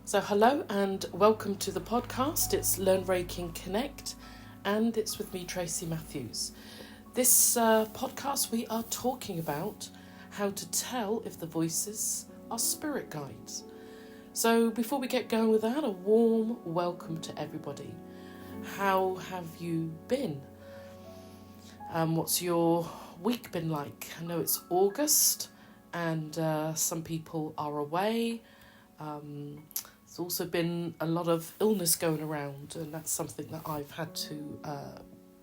So hello and welcome to the podcast. It's Learn Reiki and Connect, and it's with me, Tracy Matthews. This podcast we are talking about how to tell if the voices are spirit guides. So before we get going with that, a warm welcome to everybody. How have you been? What's your week been like? I know it's August and some people are away. There's also been a lot of illness going around, and that's something that I've had to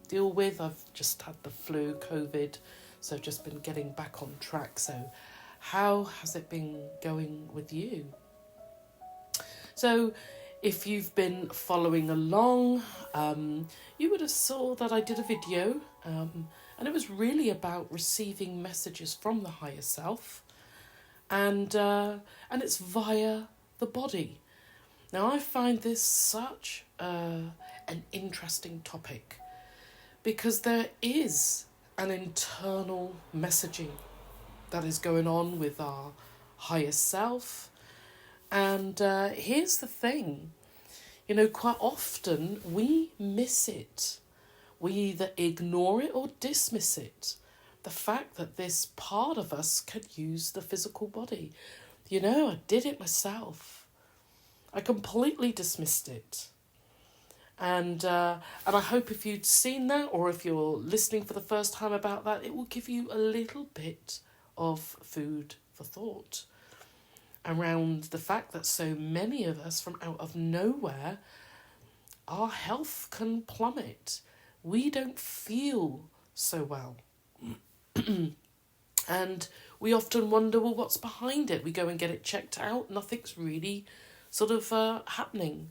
deal with. I've just had the flu, COVID, so I've just been getting back on track. So how has it been going with you? So if you've been following along, you would have saw that I did a video, and it was really about receiving messages from the higher self, and it's via the body. Now, I find this such an interesting topic because there is an internal messaging that is going on with our higher self. And here's the thing, quite often we miss it. We either ignore it or dismiss it. The fact that this part of us could use the physical body. I did it myself. I completely dismissed it. And I hope if you'd seen that, or if you're listening for the first time about that, it will give you a little bit of food for thought around the fact that so many of us from out of nowhere, our health can plummet. We don't feel so well. And we often wonder, well, what's behind it? We go and get it checked out. Nothing's really sort of happening.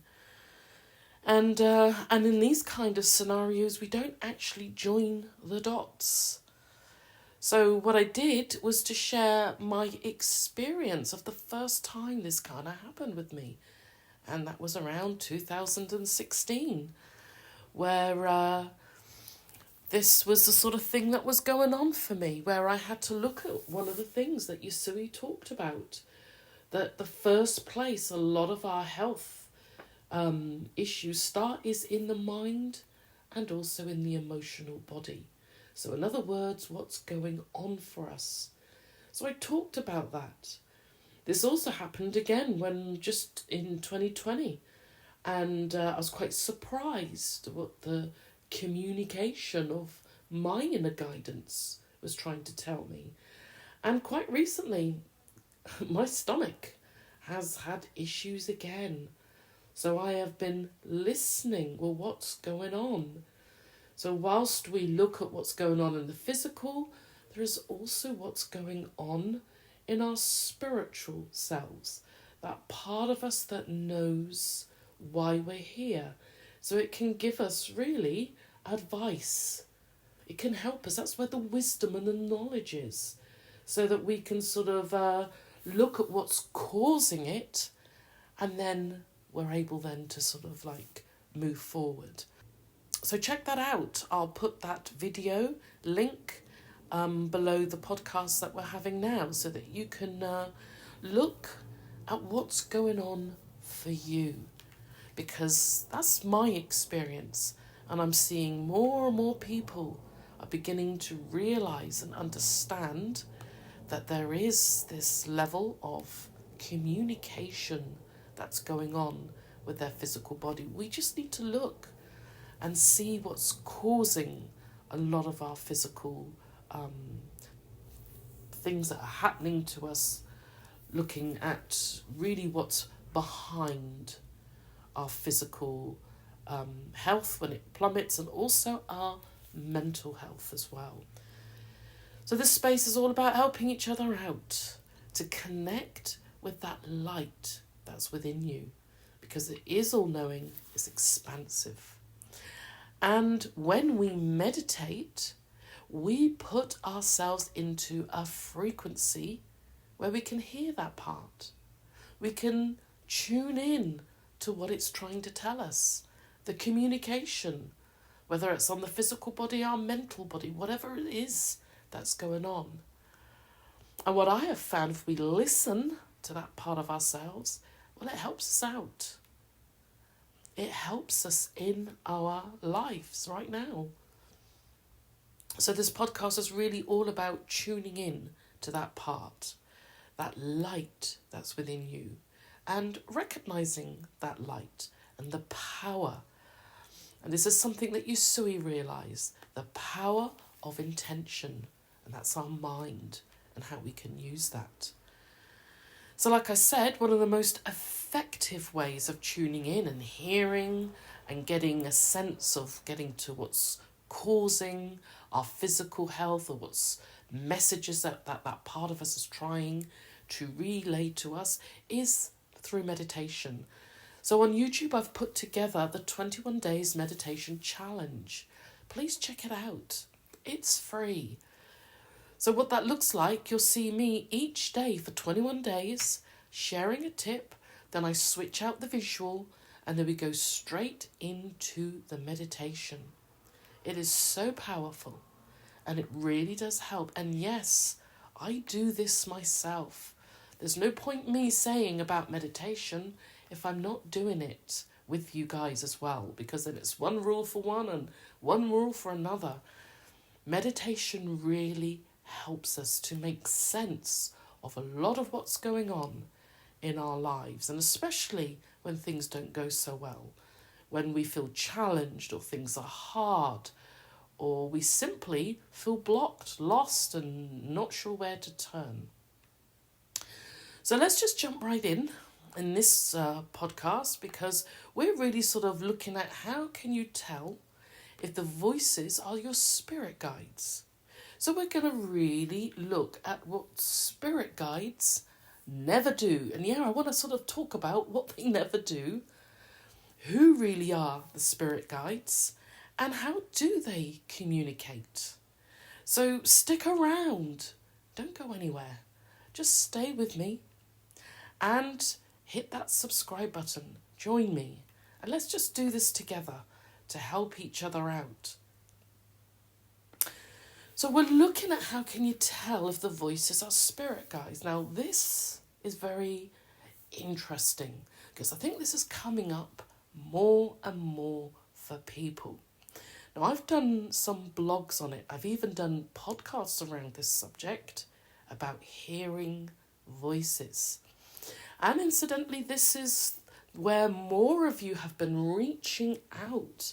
And in these kind of scenarios, we don't actually join the dots. So what I did was to share my experience of the first time this kind of happened with me. And that was around 2016, where this was the sort of thing that was going on for me, where I had to look at one of the things that Yusui talked about, that the first place a lot of our health issues start is in the mind and also in the emotional body. So in other words, what's going on for us. So I talked about that. This also happened again when just in 2020, and I was quite surprised what the communication of my inner guidance was trying to tell me. And quite recently, my stomach has had issues again. So I have been listening, well, what's going on? So whilst we look at what's going on in the physical, there is also what's going on in our spiritual selves, that part of us that knows why we're here. So it can give us really advice. It can help us. That's where the wisdom and the knowledge is, so that we can sort of look at what's causing it, and then we're able then to sort of like move forward. So check that out. I'll put that video link below the podcast that we're having now, so that you can look at what's going on for you, because that's my experience, and I'm seeing more and more people are beginning to realise and understand that there is this level of communication that's going on with their physical body. We just need to look and see what's causing a lot of our physical things that are happening to us, looking at really what's behind our physical health when it plummets, and also our mental health as well. So this space is all about helping each other out to connect with that light that's within you, because it is all-knowing, it's expansive. And when we meditate, we put ourselves into a frequency where we can hear that part. We can tune in to what it's trying to tell us, the communication, whether it's on the physical body, our mental body, whatever it is that's going on. And what I have found, if we listen to that part of ourselves, Well, it helps us out. It helps us in our lives right now. So this podcast is really all about tuning in to that part, that light that's within you, and recognizing that light and the power. And this is something that Usui realised, the power of intention, and that's our mind and how we can use that. So like I said, one of the most effective ways of tuning in and hearing and getting a sense of getting to what's causing our physical health, or what's messages that part of us is trying to relay to us, is through meditation. So on YouTube, I've put together the 21 Days Meditation Challenge. Please check it out. It's free. So what that looks like, you'll see me each day for 21 days sharing a tip. Then I switch out the visual and then we go straight into the meditation. It is so powerful and it really does help. And yes, I do this myself. There's no point me saying about meditation if I'm not doing it with you guys as well, because then it's one rule for one and one rule for another. Meditation really helps us to make sense of a lot of what's going on in our lives, and especially when things don't go so well, when we feel challenged or things are hard, or we simply feel blocked, lost and not sure where to turn. So let's just jump right in this podcast, because we're really sort of looking at how can you tell if the voices are your spirit guides. So we're going to really look at what spirit guides never do. And yeah, I want to sort of talk about what they never do, who really are the spirit guides, and how do they communicate. So stick around. Don't go anywhere. Just stay with me and hit that subscribe button. Join me. And let's just do this together to help each other out. So we're looking at how can you tell if the voices are spirit guides. Now this is very interesting because I think this is coming up more and more for people. Now I've done some blogs on it. I've even done podcasts around this subject about hearing voices. And incidentally, this is where more of you have been reaching out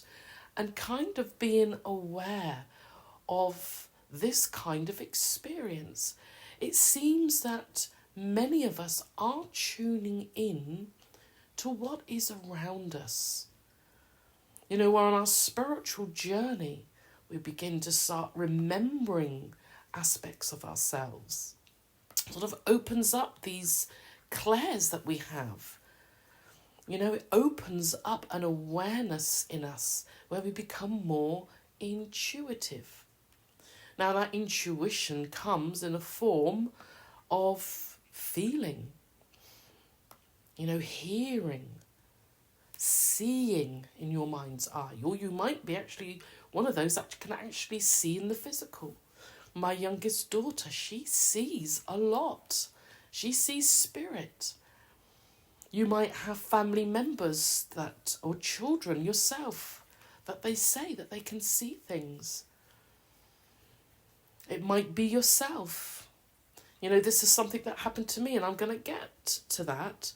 and kind of being aware of this kind of experience. It seems that many of us are tuning in to what is around us. You know, we're on our spiritual journey. We begin to start remembering aspects of ourselves. Sort of opens up these clairs that we have. You know, it opens up an awareness in us where we become more intuitive. Now that intuition comes in a form of feeling, you know, hearing, seeing in your mind's eye, or you might be actually one of those that can actually see in the physical. My youngest daughter, she sees a lot. She sees spirit. You might have family members that, or children yourself, that they say that they can see things. It might be yourself. You know, this is something that happened to me, and I'm going to get to that,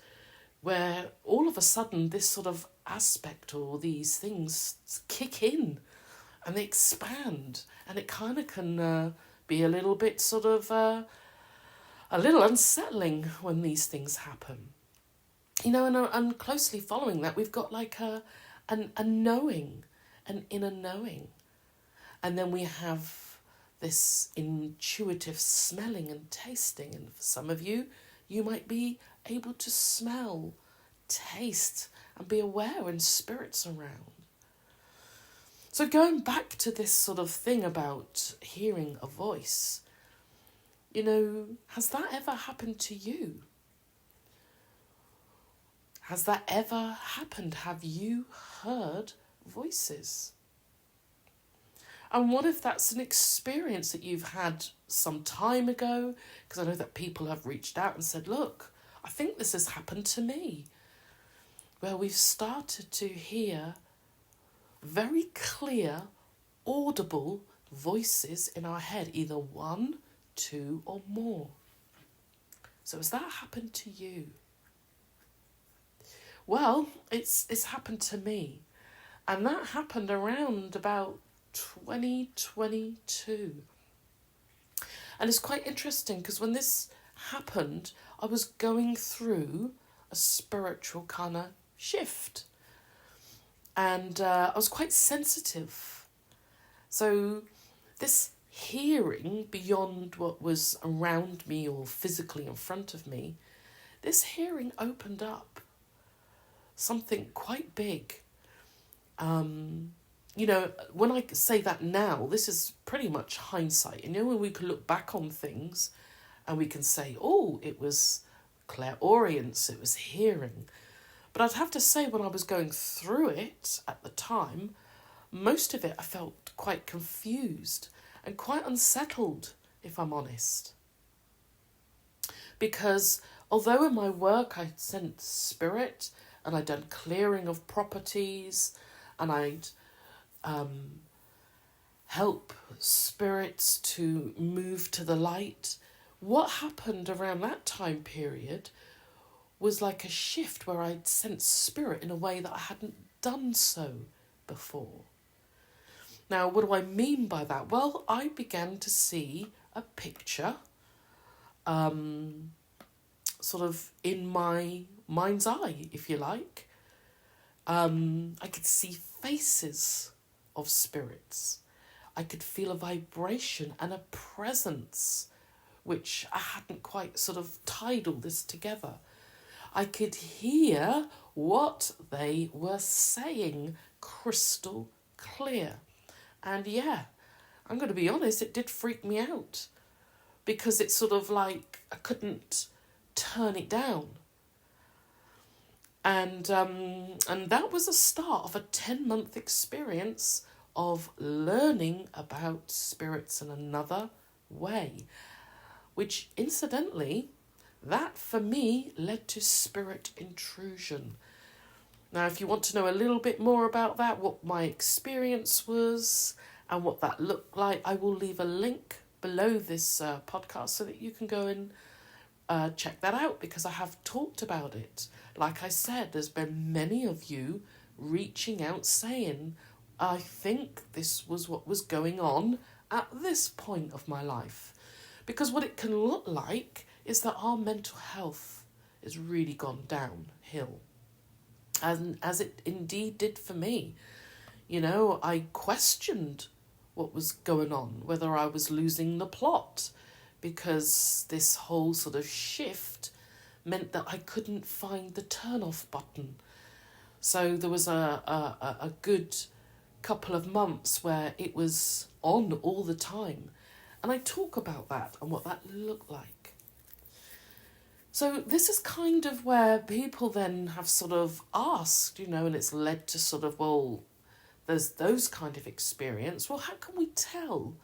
where all of a sudden this sort of aspect or these things kick in and they expand, and it kind of can be a little bit sort of a little unsettling when these things happen. You know, and closely following that, we've got like a knowing, an inner knowing. And then we have this intuitive smelling and tasting. And for some of you, you might be able to smell, taste, and be aware when spirits around. So going back to this sort of thing about hearing a voice, you know, has that ever happened to you? Has that ever happened? Have you heard voices? And what if that's an experience that you've had some time ago? Because I know that people have reached out and said, look, I think this has happened to me. where we've started to hear very clear, audible voices in our head, either one, two, or more. So has that happened to you? Well, it's happened to me. And that happened around about 2022. And it's quite interesting because when this happened, I was going through a spiritual kind of shift. And I was quite sensitive. So this hearing beyond what was around me or physically in front of me, this hearing opened up something quite big. You know, when I say that now, this is pretty much hindsight. You know, when we can look back on things and we can say, oh, it was clairaudience, it was hearing. But I'd have to say when I was going through it at the time, most of it I felt quite confused and quite unsettled, if I'm honest. Because although in my work I'd sent spirit and I'd done clearing of properties and I'd help spirits to move to the light, what happened around that time period was like a shift where I'd sensed spirit in a way that I hadn't done so before. Now, what do I mean by that? Well, I began to see a picture sort of in my mind's eye, if you like. I could see faces of spirits. I could feel a vibration and a presence, which I hadn't quite sort of tied all this together. I could hear what they were saying crystal clear. And yeah, I'm going to be honest, it did freak me out because it's sort of like I couldn't turn it down. And that was the start of a 10-month experience of learning about spirits in another way, which incidentally, that for me led to spirit intrusion. Now, if you want to know a little bit more about that, what my experience was and what that looked like, I will leave a link below this podcast so that you can go and check that out because I have talked about it. Like I said, there's been many of you reaching out saying, I think this was what was going on at this point of my life. Because what it can look like is that our mental health has really gone downhill. And as it indeed did for me. You know, I questioned what was going on, whether I was losing the plot, because this whole sort of shift meant that I couldn't find the turn-off button. So there was a good couple of months where it was on all the time. And I talk about that and what that looked like. So this is kind of where people then have sort of asked, you know, and it's led to sort of, well, there's those kind of experience. Well, how can we tell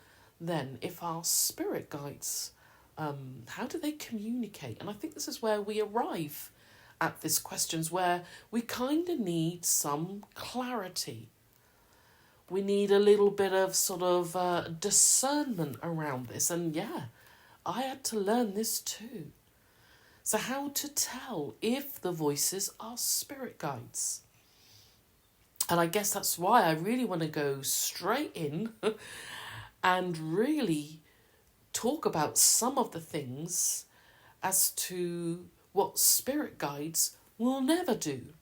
then if our spirit guides, how do they communicate? And I think this is where we arrive at these questions where we kind of need some clarity. We need a little bit of sort of discernment around this. And yeah, I had to learn this too. So how to tell if the voices are spirit guides? And I guess that's why I really want to go straight in and really talk about some of the things as to what spirit guides will never do.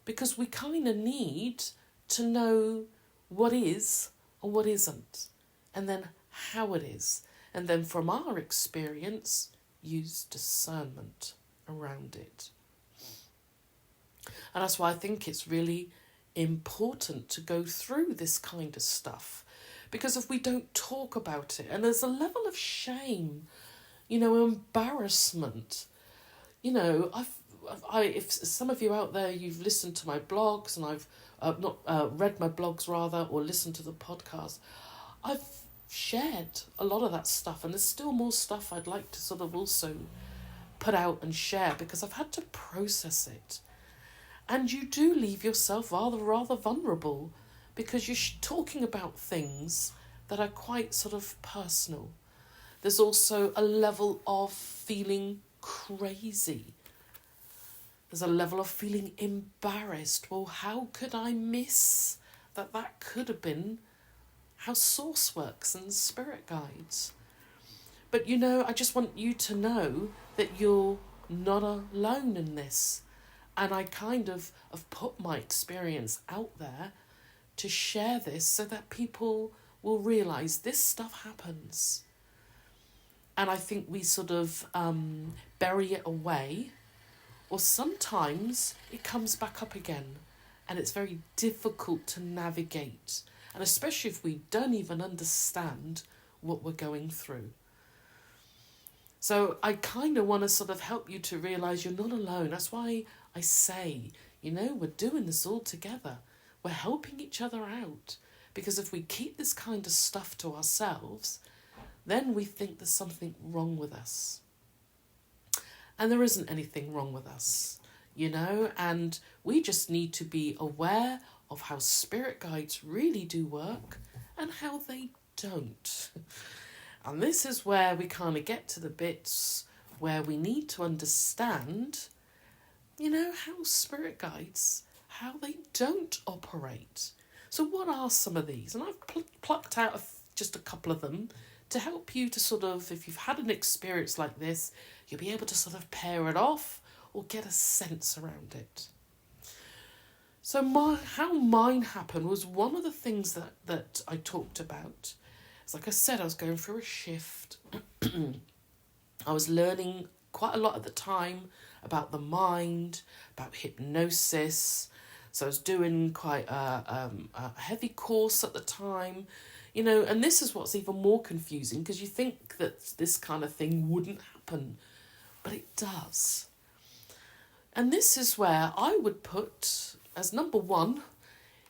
Because we kind of need to know what is and what isn't, and then how it is. And then from our experience, use discernment around it. And that's why I think it's really important to go through this kind of stuff. Because if we don't talk about it, and there's a level of shame, you know, embarrassment. You know, if some of you out there, you've listened to my blogs, and I've read my blogs rather, or listened to the podcast, I've shared a lot of that stuff, and there's still more stuff I'd like to sort of also put out and share because I've had to process it. And you do leave yourself rather vulnerable, because you're talking about things that are quite sort of personal. There's also a level of feeling crazy. There's a level of feeling embarrassed. Well, how could I miss that? That could have been how Source works and spirit guides. But I just want you to know that you're not alone in this. And I kind of have put my experience out there to share this so that people will realise this stuff happens. And I think we sort of bury it away, or sometimes it comes back up again, and it's very difficult to navigate, and especially if we don't even understand what we're going through. So I kind of want to sort of help you to realise you're not alone. That's why I say, we're doing this all together. We're helping each other out. Because if we keep this kind of stuff to ourselves, then we think there's something wrong with us. And there isn't anything wrong with us, and we just need to be aware of how spirit guides really do work and how they don't. And this is where we kind of get to the bits where we need to understand, how spirit guides, how they don't operate. So what are some of these? And I've plucked out just a couple of them to help you to sort of, if you've had an experience like this, you'll be able to sort of pair it off or get a sense around it. So how mine happened was one of the things that I talked about. It's like I said, I was going through a shift. I was learning quite a lot at the time about the mind, about hypnosis. So I was doing quite a heavy course at the time, and this is what's even more confusing, because you think that this kind of thing wouldn't happen, but it does. And this is where I would put as number one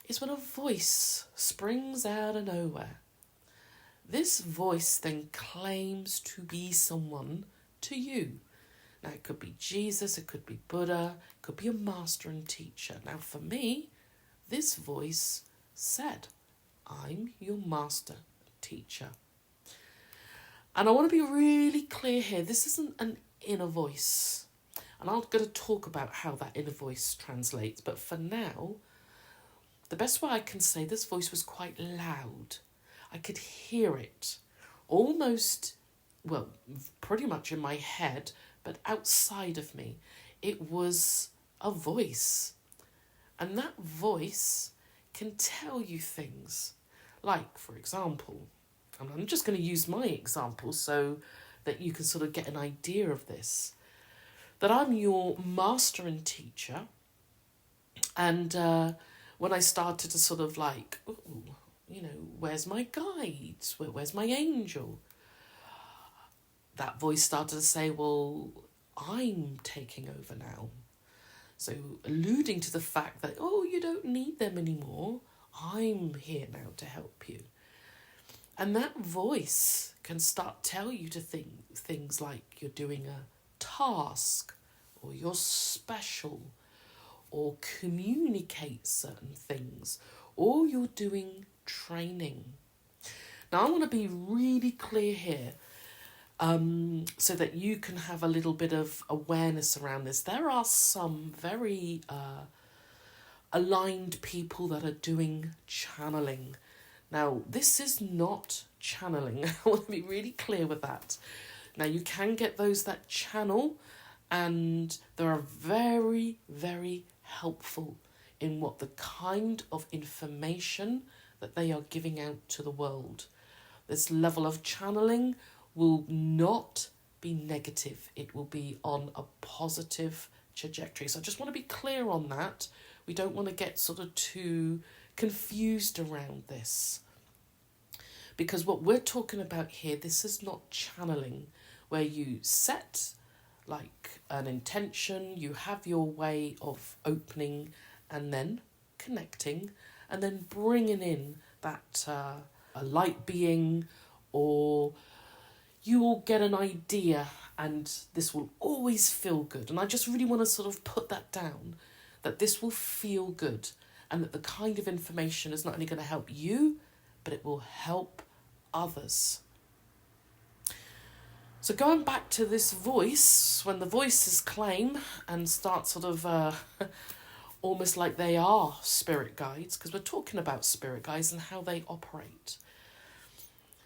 is when a voice springs out of nowhere. This voice then claims to be someone to you. Now, it could be Jesus, it could be Buddha, it could be a master and teacher. Now, for me, this voice said, I'm your master teacher. And I want to be really clear here. This isn't an inner voice. And I'm going to talk about how that inner voice translates. But for now, the best way I can say this voice was quite loud. I could hear it almost, pretty much in my head, but outside of me. It was a voice. And that voice can tell you things. Like, for example, and I'm just going to use my example so that you can sort of get an idea of this, that I'm your master and teacher. And when I started to sort of like, where's my guide? Where's my angel? That voice started to say, well, I'm taking over now. So alluding to the fact that, you don't need them anymore. I'm here now to help you. And that voice can start tell you to things like you're doing a task, or you're special, or communicate certain things, or you're doing training. Now, I want to be really clear here, so that you can have a little bit of awareness around this. There are some very aligned people that are doing channeling. Now, this is not channeling. I want to be really clear with that. Now, you can get those that channel, and they are very, very helpful in what the kind of information that they are giving out to the world. This level of channeling will not be negative. It will be on a positive trajectory. So I just want to be clear on that. We don't want to get sort of too confused around this. Because what we're talking about here, this is not channeling, where you set like an intention, you have your way of opening and then connecting and then bringing in that a light being, or you will get an idea and this will always feel good. And I just really want to sort of put that down, that this will feel good, and that the kind of information is not only going to help you, but it will help others. So going back to this voice, when the voices claim and start sort of almost like they are spirit guides, because we're talking about spirit guides and how they operate.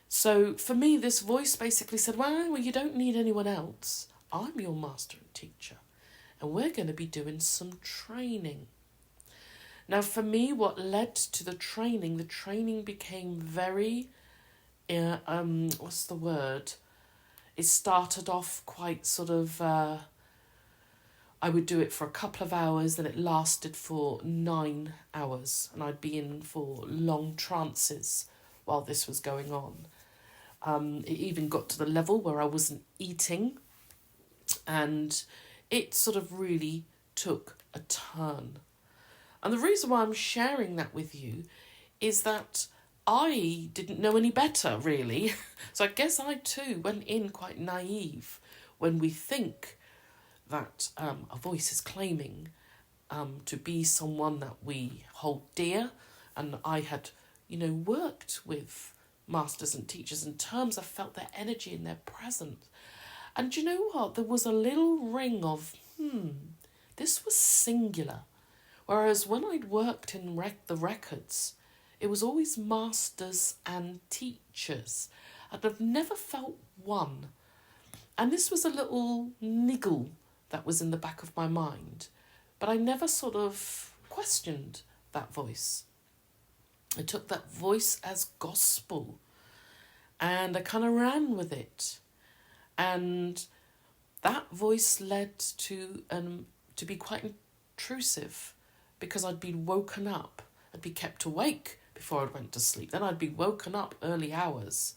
So for me, this voice basically said, well, you don't need anyone else. I'm your master and teacher, and we're going to be doing some training. Now, for me, what led to the training became very, what's the word? It started off quite sort of, I would do it for a couple of hours, then it lasted for 9 hours, and I'd be in for long trances while this was going on. It even got to the level where I wasn't eating, and it sort of really took a turn. And the reason why I'm sharing that with you is that I didn't know any better, really. So I guess I too went in quite naive when we think that a voice is claiming to be someone that we hold dear. And I had, worked with masters and teachers in terms I felt their energy and their presence. And you know what? There was a little ring of, this was singular. Whereas when I'd worked in the records, it was always masters and teachers. And I've never felt one. And this was a little niggle that was in the back of my mind. But I never sort of questioned that voice. I took that voice as gospel. And I kind of ran with it. And that voice led to be quite intrusive, because I'd been woken up. I'd be kept awake before I went to sleep. Then I'd be woken up early hours,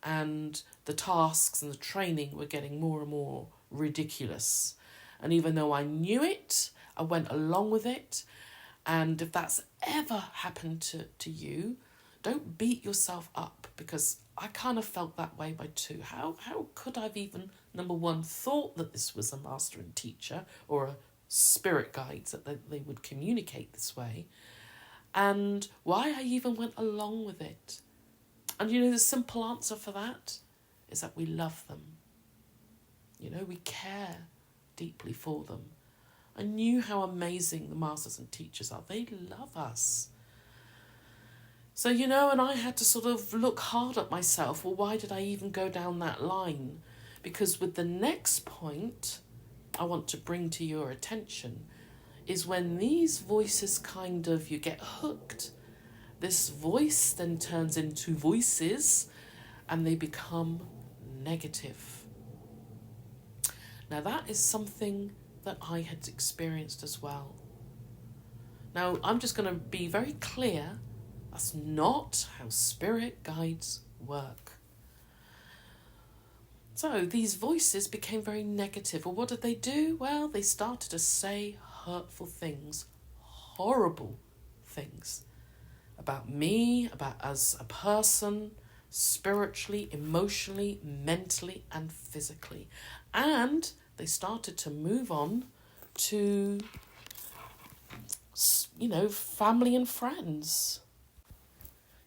and the tasks and the training were getting more and more ridiculous. And even though I knew it, I went along with it. And if that's ever happened to you, don't beat yourself up, because I kind of felt that way by too. How could I have even, number one, thought that this was a master and teacher or a spirit guides, that they would communicate this way, and why I even went along with it. And the simple answer for that is that we love them. We care deeply for them. I knew how amazing the masters and teachers are. They love us. So, and I had to sort of look hard at myself. Well, why did I even go down that line? Because with the next point I want to bring to your attention is when these voices you get hooked, this voice then turns into voices and they become negative. Now that is something that I had experienced as well. Now I'm just going to be very clear, that's not how spirit guides work. So these voices became very negative. Well, what did they do? Well, they started to say hurtful things, horrible things about me, about us a person, spiritually, emotionally, mentally, and physically. And they started to move on to, family and friends.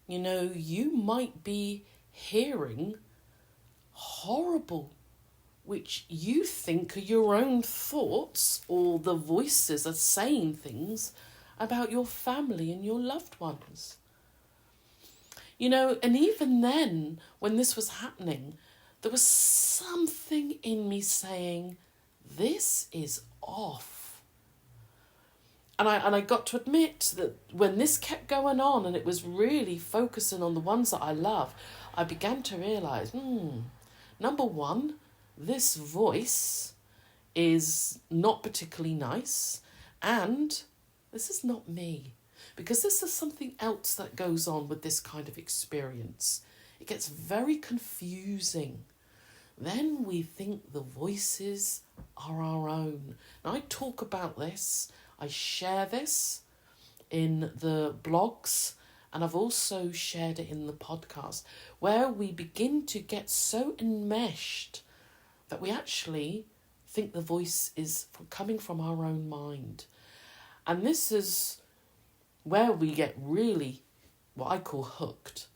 You might be hearing horrible, which you think are your own thoughts, or the voices are saying things about your family and your loved ones. And even then, when this was happening, there was something in me saying, this is off. And I got to admit that when this kept going on and it was really focusing on the ones that I love, I began to realise, number one, this voice is not particularly nice, and this is not me, because this is something else that goes on with this kind of experience. It gets very confusing. Then we think the voices are our own. Now, I talk about this, I share this in the blogs, and I've also shared it in the podcast, where we begin to get so enmeshed that we actually think the voice is coming from our own mind. And this is where we get really, what I call hooked.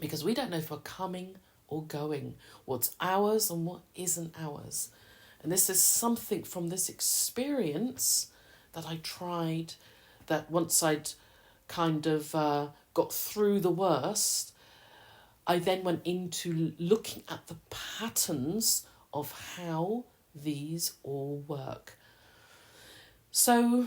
Because we don't know if we're coming or going, what's ours and what isn't ours. And this is something from this experience that I tried, that once I'd kind of got through the worst, I then went into looking at the patterns of how these all work. So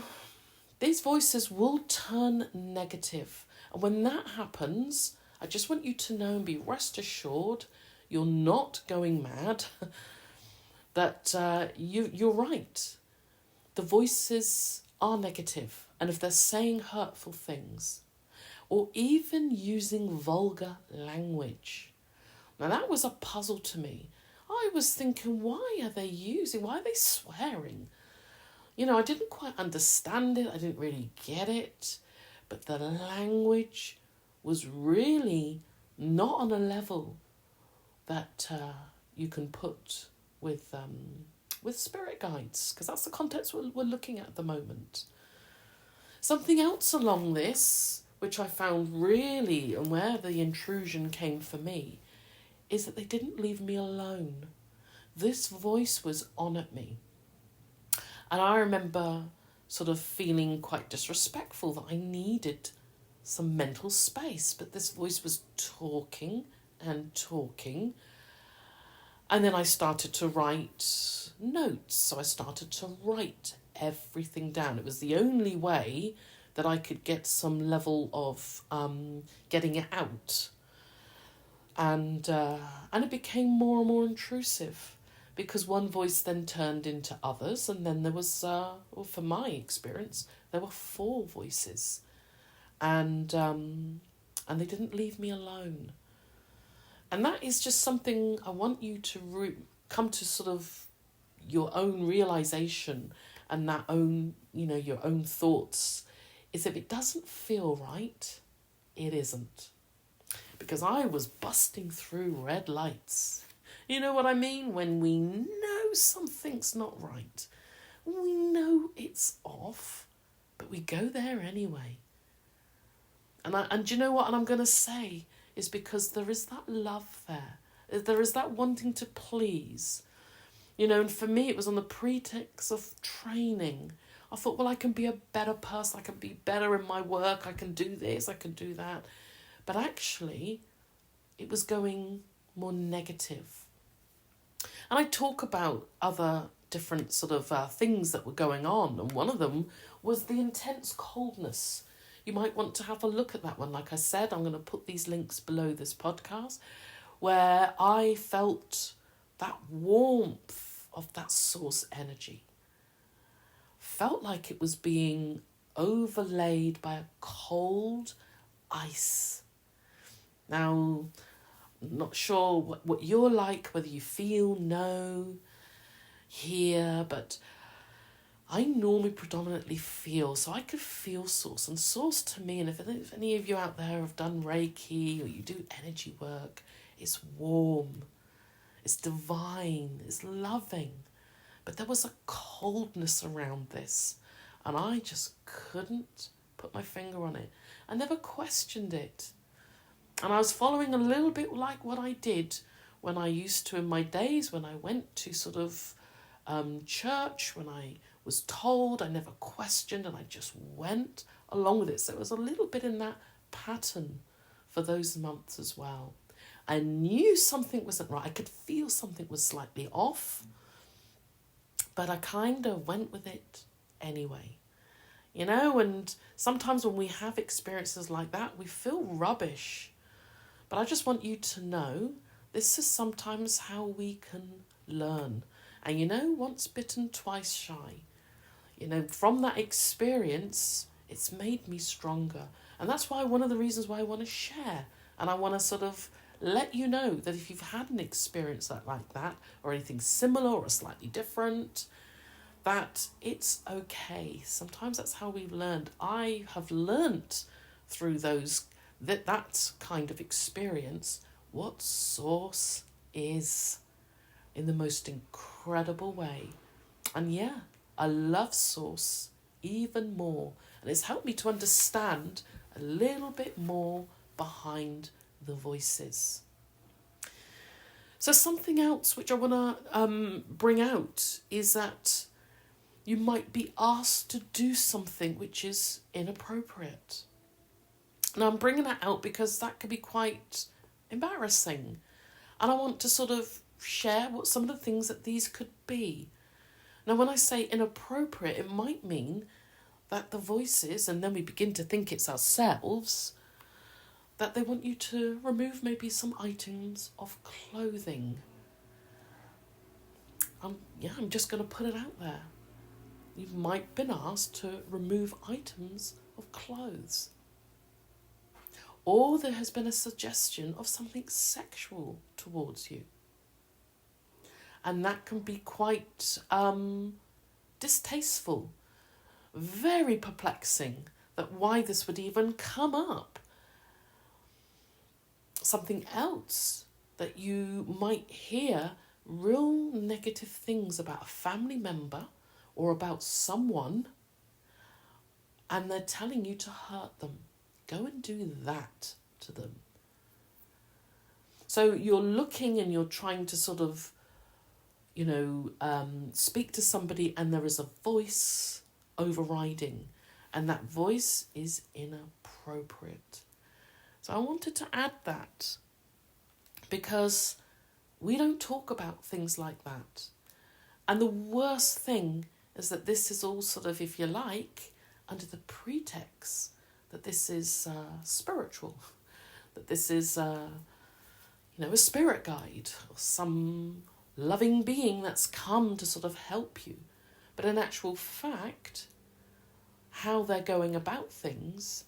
these voices will turn negative. And when that happens, I just want you to know and be rest assured you're not going mad, that you're right. The voices are negative. And if they're saying hurtful things, or even using vulgar language. Now that was a puzzle to me. I was thinking, why are they swearing? You know, I didn't quite understand it. I didn't really get it. But the language was really not on a level that you can put with spirit guides, because that's the context we're looking at the moment. Something else along this, which I found really, and where the intrusion came for me, is that they didn't leave me alone. This voice was on at me. And I remember sort of feeling quite disrespectful that I needed some mental space. But this voice was talking and talking. And then I started to write notes. So I started to write everything down. It was the only way that I could get some level of getting it out. And it became more and more intrusive, because one voice then turned into others, and then there was, for my experience, there were 4 voices, and they didn't leave me alone. And that is just something I want you to come to sort of your own realization, and that own, your own thoughts, is if it doesn't feel right, it isn't. Because I was busting through red lights. You know what I mean? When we know something's not right, we know it's off, but we go there anyway. And do you know what? And I'm going to say is because there is that love there. There is that wanting to please. And for me, it was on the pretext of training. I thought, well, I can be a better person. I can be better in my work. I can do this. I can do that. But actually, it was going more negative. And I talk about other different sort of things that were going on. And one of them was the intense coldness. You might want to have a look at that one. Like I said, I'm going to put these links below this podcast, where I felt that warmth of that source energy. Felt like it was being overlaid by a cold ice. Now, I'm not sure what you're like, whether you feel, know, hear, but I normally predominantly feel, so I could feel source. And source to me, and if any of you out there have done Reiki or you do energy work, it's warm, it's divine, it's loving. But there was a coldness around this, and I just couldn't put my finger on it. I never questioned it. And I was following a little bit like what I did when I used to in my days, when I went to sort of church, when I was told, I never questioned, and I just went along with it. So it was a little bit in that pattern for those months as well. I knew something wasn't right. I could feel something was slightly off, but I kind of went with it anyway. And sometimes when we have experiences like that, we feel rubbish. But I just want you to know this is sometimes how we can learn. And once bitten, twice shy. From that experience, it's made me stronger. And that's why one of the reasons why I want to share. And I want to sort of let you know that if you've had an experience like that, or anything similar or slightly different, that it's okay. Sometimes that's how we've learned. I have learnt through that kind of experience what source is in the most incredible way. And yeah, I love source even more. And it's helped me to understand a little bit more behind the voices. So something else which I want to bring out is that you might be asked to do something which is inappropriate. Now I'm bringing that out because that can be quite embarrassing. And I want to sort of share what some of the things that these could be. Now when I say inappropriate, it might mean that the voices, and then we begin to think it's ourselves, that they want you to remove maybe some items of clothing. I'm just going to put it out there. You might have been asked to remove items of clothes. Or there has been a suggestion of something sexual towards you. And that can be quite distasteful, very perplexing, that why this would even come up. Something else that you might hear real negative things about a family member or about someone, and they're telling you to hurt them. Go and do that to them. So you're looking and you're trying to sort of, speak to somebody, and there is a voice overriding, and that voice is inappropriate. So I wanted to add that because we don't talk about things like that. And the worst thing is that this is all sort of, if you like, under the pretext that this is spiritual, that this is, a spirit guide or some loving being that's come to sort of help you. But in actual fact, how they're going about things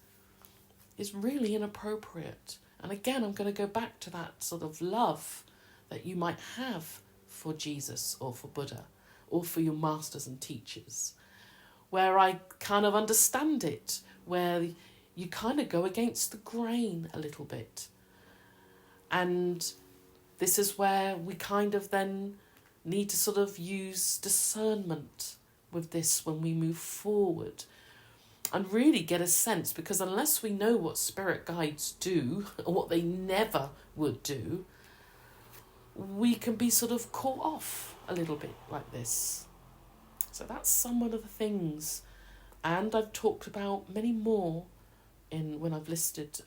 is really inappropriate. And again, I'm going to go back to that sort of love that you might have for Jesus or for Buddha or for your masters and teachers, where I kind of understand it, where you kind of go against the grain a little bit. And this is where we kind of then need to sort of use discernment with this when we move forward. And really get a sense, because unless we know what spirit guides do, or what they never would do, we can be sort of caught off a little bit like this. So that's some of the things. And I've talked about many more when I've listed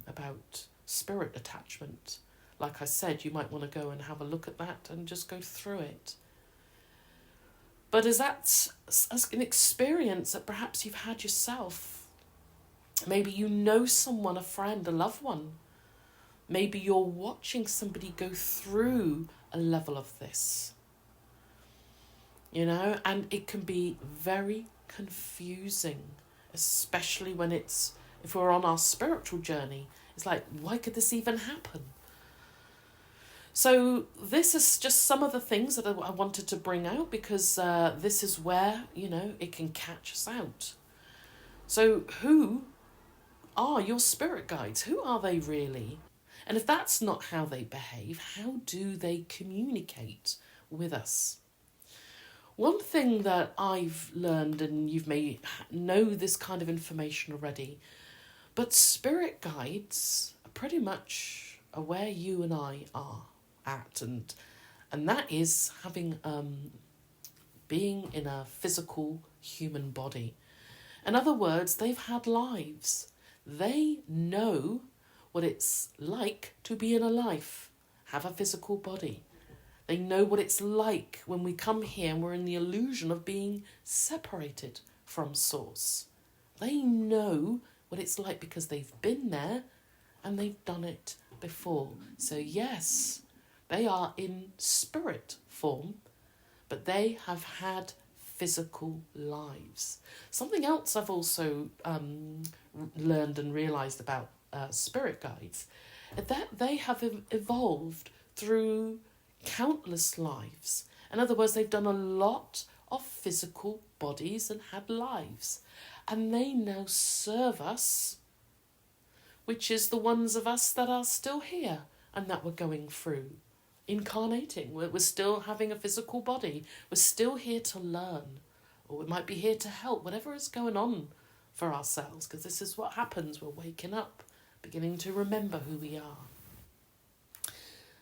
about spirit attachment. Like I said, you might want to go and have a look at that and just go through it. But is that as an experience that perhaps you've had yourself? Maybe you know someone, a friend, a loved one. Maybe you're watching somebody go through a level of this. And it can be very confusing, especially when if we're on our spiritual journey. It's like, why could this even happen? So this is just some of the things that I wanted to bring out, because this is where, it can catch us out. So who are your spirit guides? Who are they really? And if that's not how they behave, how do they communicate with us? One thing that I've learned, and you may know this kind of information already, but spirit guides are pretty much where you and I are at, and that is having being in a physical human body. In other words, they've had lives. They know what it's like to be in a life, have a physical body. They know what it's like when we come here and we're in the illusion of being separated from Source. They know what it's like because they've been there and they've done it before. So yes, they are in spirit form, but they have had physical lives. Something else I've also learned and realised about spirit guides is that they have evolved through countless lives. In other words, they've done a lot of physical bodies and had lives. And they now serve us, which is the ones of us that are still here and that we're going through. Incarnating, we're still having a physical body. We're still here to learn. or we might be here to help, whatever is going on for ourselves, because this is what happens. We're waking up, beginning to remember who we are.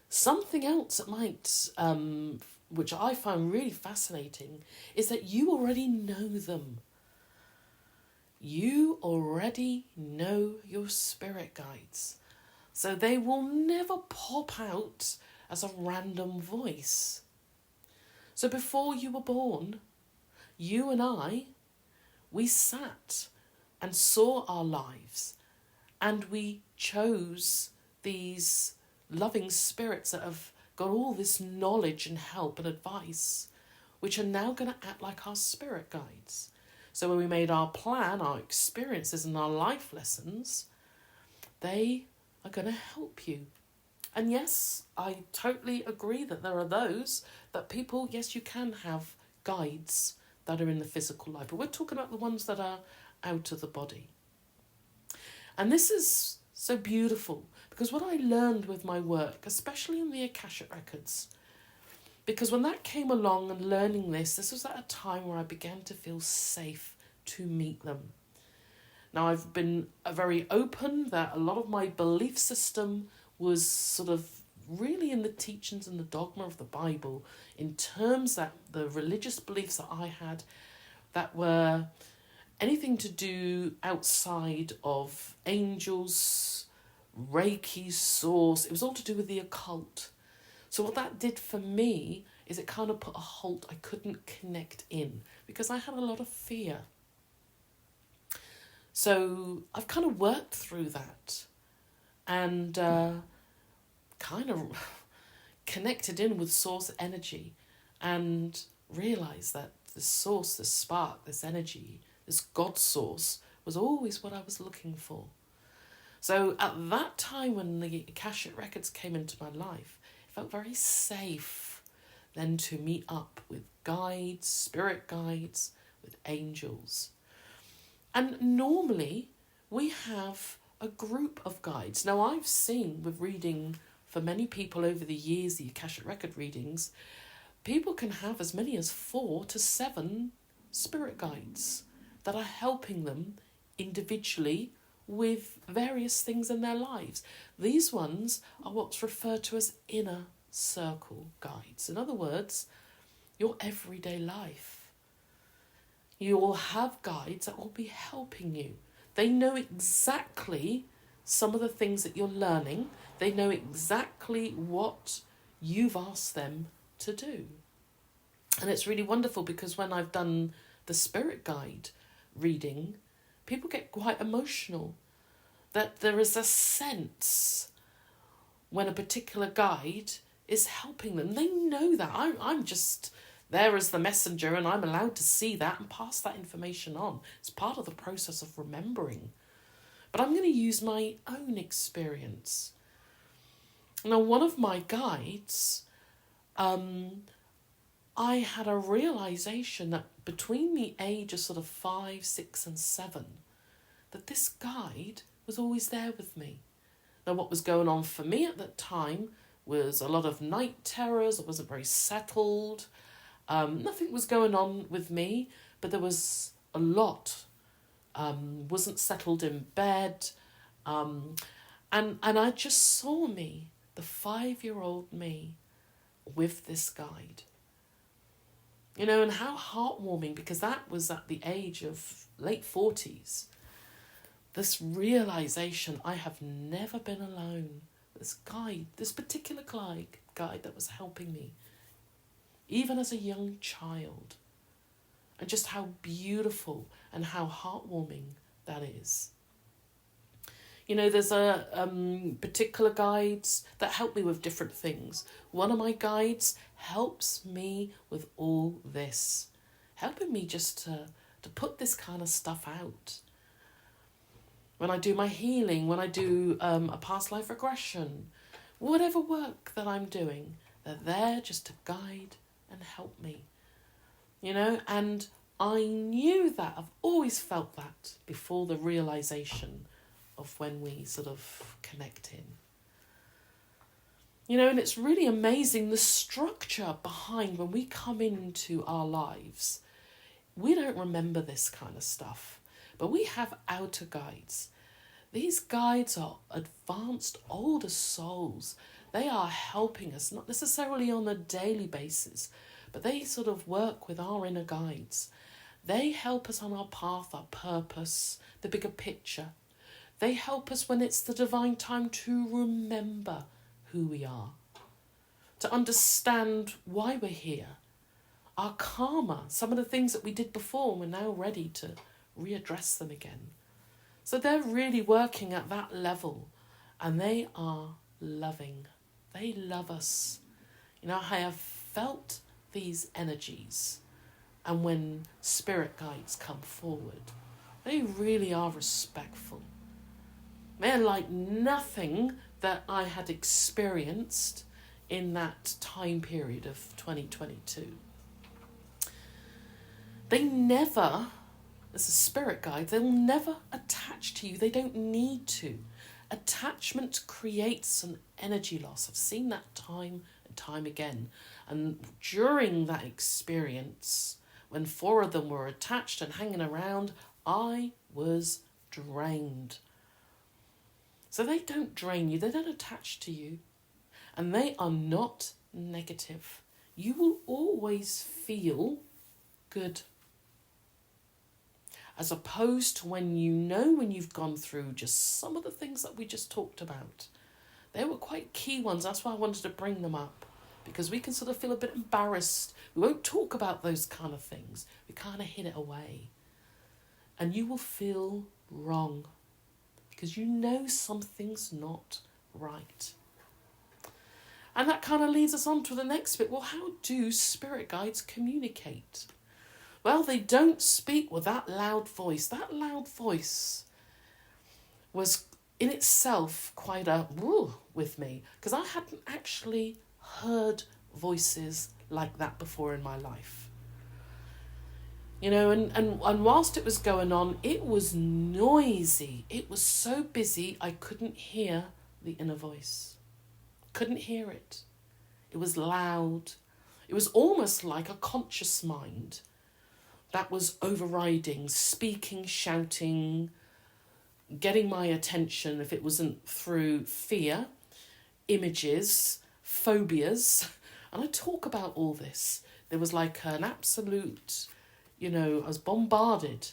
Something else that might, which I find really fascinating, is that you already know them. You already know your spirit guides. So they will never pop out as a random voice. So before you were born, you and I, we sat and saw our lives, and we chose these loving spirits that have got all this knowledge and help and advice, which are now going to act like our spirit guides. So when we made our plan, our experiences and our life lessons, they are going to help you. And yes, I totally agree that there are those that people, yes, you can have guides that are in the physical life, but we're talking about the ones that are out of the body. And this is so beautiful, because what I learned with my work, especially in the Akashic Records, because when that came along and learning this was at a time where I began to feel safe to meet them. Now, I've been very open that a lot of my belief system was sort of really in the teachings and the dogma of the Bible, in terms that the religious beliefs that I had that were anything to do outside of angels, Reiki, source, it was all to do with the occult. So what that did for me is it kind of put a halt. I couldn't connect in because I had a lot of fear. So I've kind of worked through that and kind of connected in with source energy and realised that this source, this spark, this energy, this God source was always what I was looking for. So at that time when the Akashic Records came into my life, it felt very safe then to meet up with guides, spirit guides, with angels. And normally we have a group of guides. Now I've seen with reading for many people over the years, the Akashic Record readings, people can have as many as 4 to 7 spirit guides that are helping them individually with various things in their lives. These ones are what's referred to as inner circle guides. In other words, your everyday life. You will have guides that will be helping you. They know exactly some of the things that you're learning. They know exactly what you've asked them to do. And it's really wonderful because when I've done the spirit guide reading, people get quite emotional. That there is a sense when a particular guide is helping them. They know that. I'm just there as the messenger and I'm allowed to see that and pass that information on. It's part of the process of remembering. But I'm going to use my own experience. Now, one of my guides, I had a realisation that between the age of sort of 5, 6 and 7, that this guide was always there with me. Now, what was going on for me at that time was a lot of night terrors. I wasn't very settled. Nothing was going on with me, but there was a lot. Wasn't settled in bed. And I just saw me, the 5-year-old me, with this guide. You know, and how heartwarming, because that was at the age of late 40s. This realisation, I have never been alone. This guide, this particular guide that was helping me, even as a young child. And just how beautiful and how heartwarming that is. You know, there's a particular guides that help me with different things. One of my guides helps me with all this, helping me just to put this kind of stuff out. When I do my healing, when I do a past life regression, whatever work that I'm doing, they're there just to guide and help me. You know, and I knew that, I've always felt that before the realisation of when we sort of connect in. You know, and it's really amazing the structure behind when we come into our lives. we don't remember this kind of stuff, but we have outer guides. These guides are advanced older souls. They are helping us, not necessarily on a daily basis, but they sort of work with our inner guides. They help us on our path, our purpose, the bigger picture. They help us when it's the divine time to remember who we are, to understand why we're here, our karma, some of the things that we did before, we're now ready to readdress them again. So they're really working at that level, and they are loving. They love us. You know, I have felt these energies, and when spirit guides come forward, they really are respectful. They're like nothing that I had experienced in that time period of 2022. They never, as a spirit guide, they'll never attach to you. They don't need to. Attachment creates an energy loss. I've seen that time and time again. And during that experience, when 4 of them were attached and hanging around, I was drained. So they don't drain you. They don't attach to you. And they are not negative. You will always feel good. As opposed to when you've gone through just some of the things that we just talked about. They were quite key ones. That's why I wanted to bring them up. Because we can sort of feel a bit embarrassed. We won't talk about those kind of things. We kind of hid it away. And you will feel wrong. Because you know something's not right. And that kind of leads us on to the next bit. Well, how do spirit guides communicate? Well, they don't speak with that loud voice. That loud voice was in itself quite a woo with me, because I hadn't actually heard voices like that before in my life. You know, and whilst it was going on, it was noisy. It was so busy, I couldn't hear the inner voice. Couldn't hear it. It was loud. It was almost like a conscious mind that was overriding, speaking, shouting, getting my attention if it wasn't through fear, images, phobias. And I talk about all this. There was like an absolute, you know, I was bombarded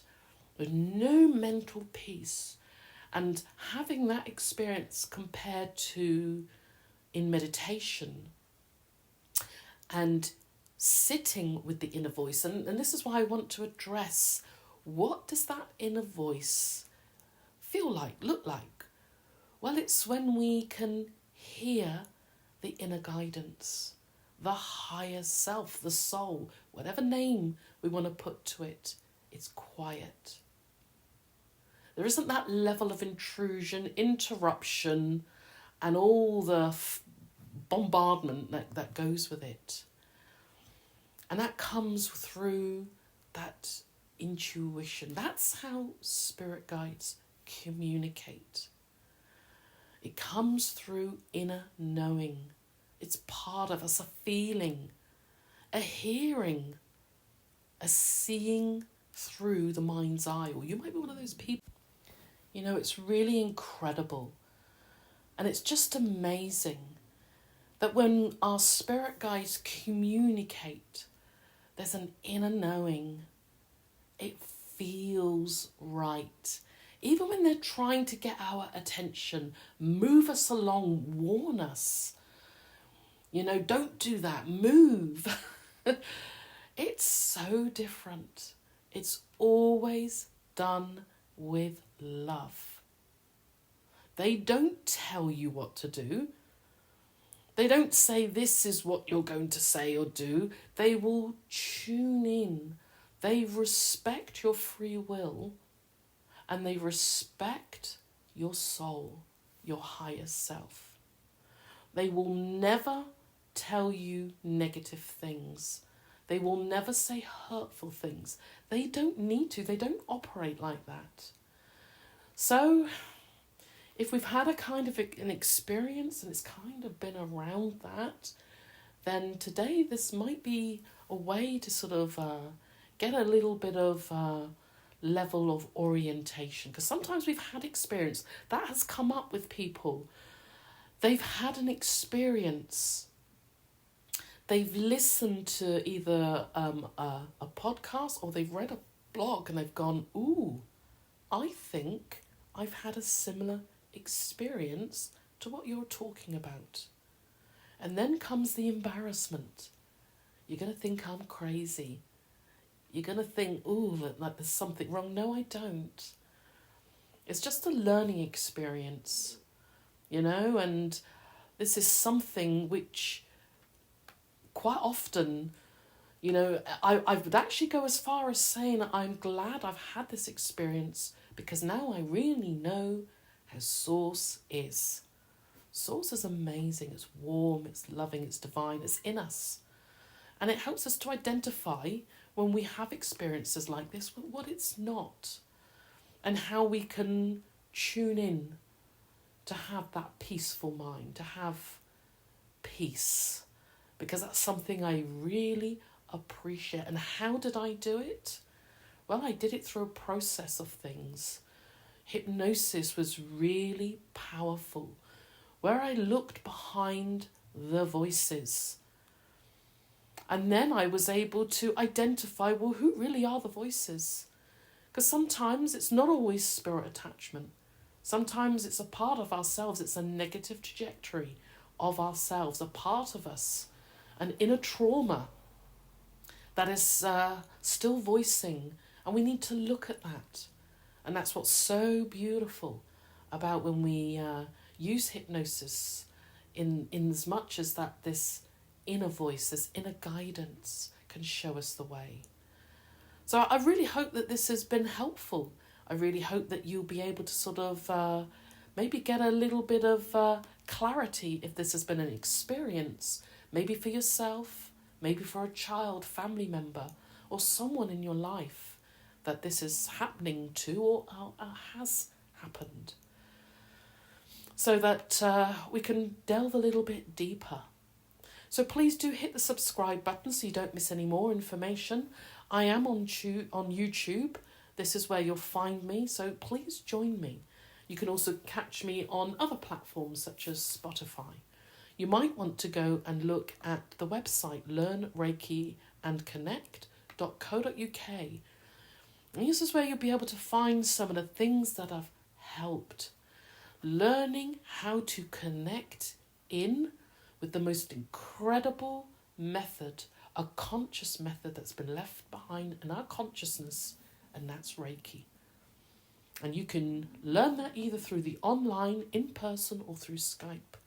with no mental peace. And having that experience compared to in meditation and sitting with the inner voice, and this is why I want to address, what does that inner voice feel like, look like? Well, it's when we can hear the inner guidance, the higher self, the soul, whatever name we want to put to it. It's quiet. There isn't that level of intrusion, interruption, and all the bombardment that goes with it. And that comes through that intuition. That's how spirit guides communicate. It comes through inner knowing. It's part of us, a feeling, a hearing, a seeing through the mind's eye. Or you might be one of those people. You know, it's really incredible. And it's just amazing that when our spirit guides communicate, there's an inner knowing. It feels right. Even when they're trying to get our attention, move us along, warn us. You know, don't do that, move. It's so different. It's always done with love. They don't tell you what to do. They don't say this is what you're going to say or do. They will tune in. They respect your free will, and they respect your soul, your higher self. They will never tell you negative things. They will never say hurtful things. They don't need to. They don't operate like that. So if we've had a kind of an experience and it's kind of been around that, then today this might be a way to sort of get a little bit of level of orientation. Because sometimes we've had experience. That has come up with people. They've had an experience. They've listened to either a podcast or they've read a blog and they've gone, ooh, I think I've had a similar experience to what you're talking about. And then comes the embarrassment. You're going to think I'm crazy. You're going to think, ooh, like there's something wrong. No, I don't. It's just a learning experience, you know, and this is something which quite often, you know, I would actually go as far as saying I'm glad I've had this experience because now I really know how Source is. Source is amazing. It's warm, it's loving, it's divine, it's in us. And it helps us to identify when we have experiences like this, what it's not. And how we can tune in to have that peaceful mind, to have peace. Because that's something I really appreciate. And how did I do it? Well, I did it through a process of things. Hypnosis was really powerful, where I looked behind the voices. And then I was able to identify, well, who really are the voices? Because sometimes it's not always spirit attachment. Sometimes it's a part of ourselves. It's a negative trajectory of ourselves, a part of us, an inner trauma that is still voicing. And we need to look at that. And that's what's so beautiful about when we use hypnosis in as much as that this inner voice, this inner guidance can show us the way. So I really hope that this has been helpful. I really hope that you'll be able to sort of maybe get a little bit of clarity if this has been an experience, maybe for yourself, maybe for a child, family member, or someone in your life that this is happening to or has happened. So that we can delve a little bit deeper. So please do hit the subscribe button so you don't miss any more information. I am on YouTube. This is where you'll find me, so please join me. You can also catch me on other platforms such as Spotify. You might want to go and look at the website learnreikiandconnect.co.uk. And this is where you'll be able to find some of the things that have helped. Learning how to connect in with the most incredible method, a conscious method that's been left behind in our consciousness, and that's Reiki. And you can learn that either through the online, in person, or through Skype.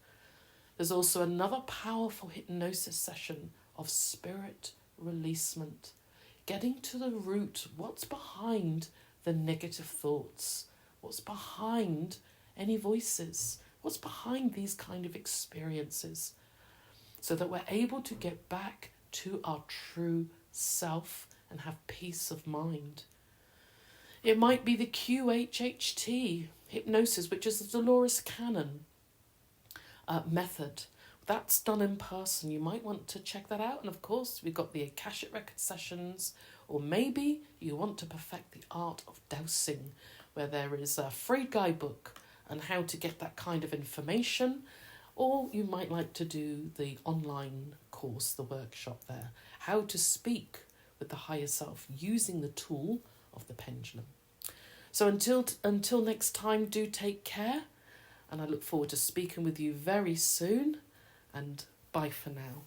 There's also another powerful hypnosis session of spirit releasement, getting to the root, what's behind the negative thoughts, what's behind any voices, what's behind these kind of experiences, so that we're able to get back to our true self and have peace of mind. It might be the QHHT hypnosis, which is the Dolores Cannon method. That's done in person. You might want to check that out. And of course, we've got the Akashic Record sessions, or maybe you want to perfect the art of dowsing, where there is a free guidebook on how to get that kind of information. Or you might like to do the online course, the workshop there, how to speak with the higher self using the tool of the pendulum. So until next time, do take care, and I look forward to speaking with you very soon, and bye for now.